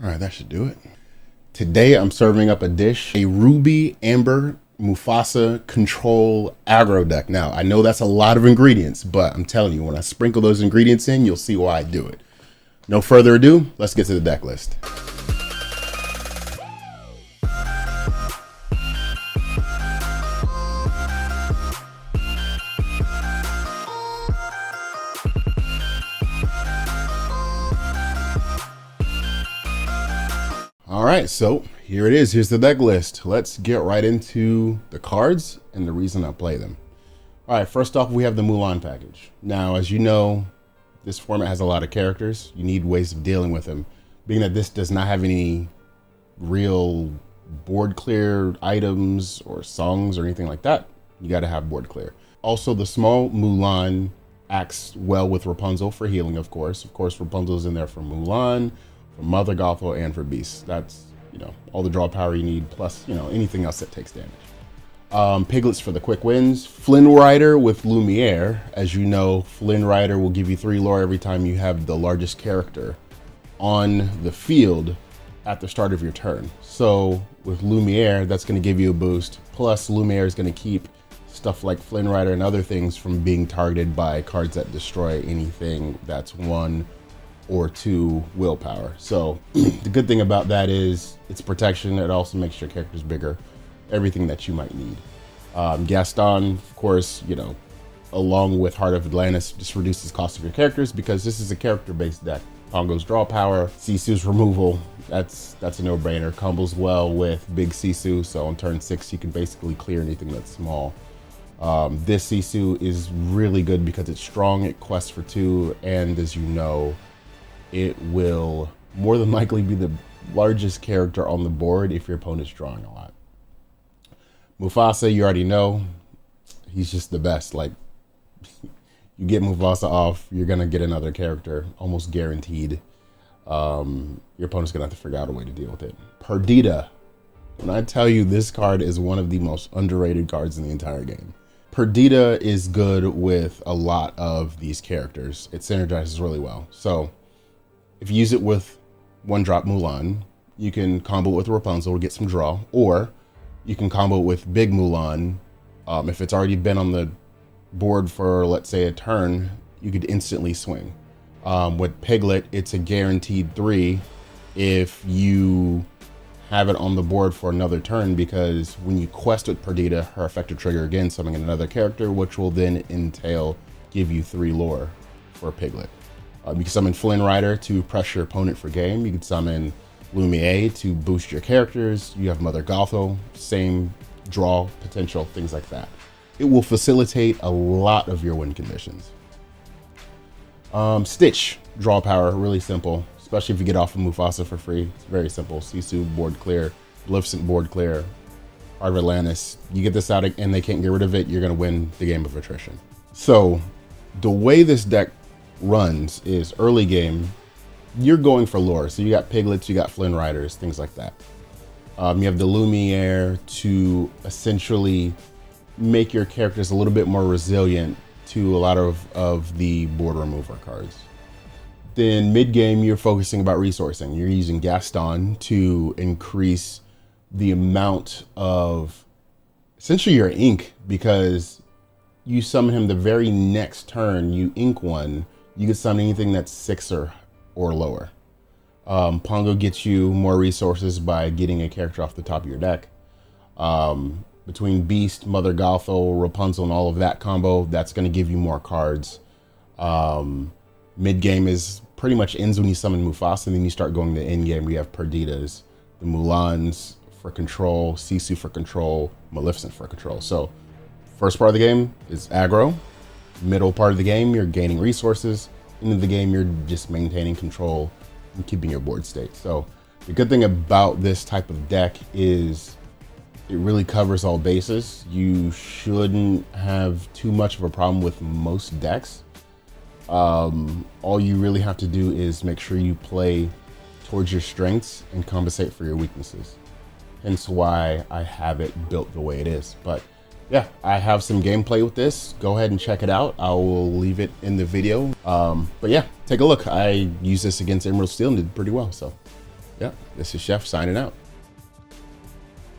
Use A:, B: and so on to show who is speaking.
A: All right, that should do it. Today I'm serving up a dish, a Ruby Amber Mufasa Control aggro deck. Now, I know that's a lot of ingredients, but I'm telling you, when I sprinkle those ingredients in, you'll see why I do it. No further ado, let's get to the deck list. All right, so here it is. Here's the deck list. Let's get right into the cards and the reason I play them. All right, first off, we have the Mulan package. Now, as you know, this format has a lot of characters. You need ways of dealing with them. Being that this does not have any real board clear items or songs or anything like that, you got to have board clear. Also, the small Mulan acts well with Rapunzel for healing, of course. Of course, Rapunzel's in there for Mulan, for Mother Gothel, and for Beast. That's, all the draw power you need, plus, anything else that takes damage. Piglets for the quick wins. Flynn Rider with Lumiere. As you know, Flynn Rider will give you 3 lore every time you have the largest character on the field at the start of your turn. So with Lumiere, that's going to give you a boost. Plus, Lumiere is going to keep stuff like Flynn Rider and other things from being targeted by cards that destroy anything that's 1 or 2 willpower. So the good thing about that is it's protection. It also makes your characters bigger, everything that you might need. Gaston, of course, along with Heart of Atlantis, just reduces cost of your characters because this is a character-based deck. Pongo's draw power, Sisu's removal, that's a no-brainer. Combos well with big Sisu, so on turn 6 you can basically clear anything that's small. This Sisu is really good because it's strong, it quests for 2, and as you know, it will more than likely be the largest character on the board if your opponent's drawing a lot. Mufasa, you already know, he's just the best. Like, you get Mufasa off, you're gonna get another character, almost guaranteed. Your opponent's gonna have to figure out a way to deal with it. Perdita. When I tell you this card is one of the most underrated cards in the entire game. Perdita is good with a lot of these characters. It synergizes really well. So if you use it with 1-drop Mulan, you can combo it with Rapunzel to get some draw, or you can combo it with big Mulan. If it's already been on the board for, let's say, a turn, you could instantly swing. With Piglet, it's a guaranteed 3 if you have it on the board for another turn, because when you quest with Perdita, her effective trigger again, summoning another character, which will then entail give you 3 lore for Piglet. You can summon Flynn Rider to press your opponent for game. You can summon Lumiere to boost your characters. You have Mother Gothel, same draw potential, things like that. It will facilitate a lot of your win conditions. Stitch, draw power, really simple, especially if you get off of Mufasa for free. It's very simple. Sisu, board clear. Maleficent, board clear. Heart of Atlantis, you get this out and they can't get rid of it, you're going to win the game of attrition. So the way this deck runs is early game, you're going for lore. So you got Piglets, you got Flynn Riders, things like that. You have the Lumiere to essentially make your characters a little bit more resilient to a lot of the board remover cards. Then mid-game, you're focusing about resourcing. You're using Gaston to increase the amount of essentially your ink, because you summon him the very next turn, you ink 1, you can summon anything that's 6 or lower. Pongo gets you more resources by getting a character off the top of your deck. Between Beast, Mother Gothel, Rapunzel, and all of that combo, that's going to give you more cards. Mid-game is pretty much ends when you summon Mufasa, and then you start going to end-game. We have Perditas, the Mulans for control, Sisu for control, Maleficent for control. So first part of the game is aggro. Middle part of the game, you're gaining resources. End of the game, you're just maintaining control and keeping your board state. So the good thing about this type of deck is it really covers all bases. You shouldn't have too much of a problem with most decks. All you really have to do is make sure you play towards your strengths and compensate for your weaknesses. Hence why I have it built the way it is. But yeah, I have some gameplay with this. Go ahead and check it out. I will leave it in the video. But yeah, take a look. I used this against Emerald Steel and did pretty well. So Yeah, this is Chef signing out.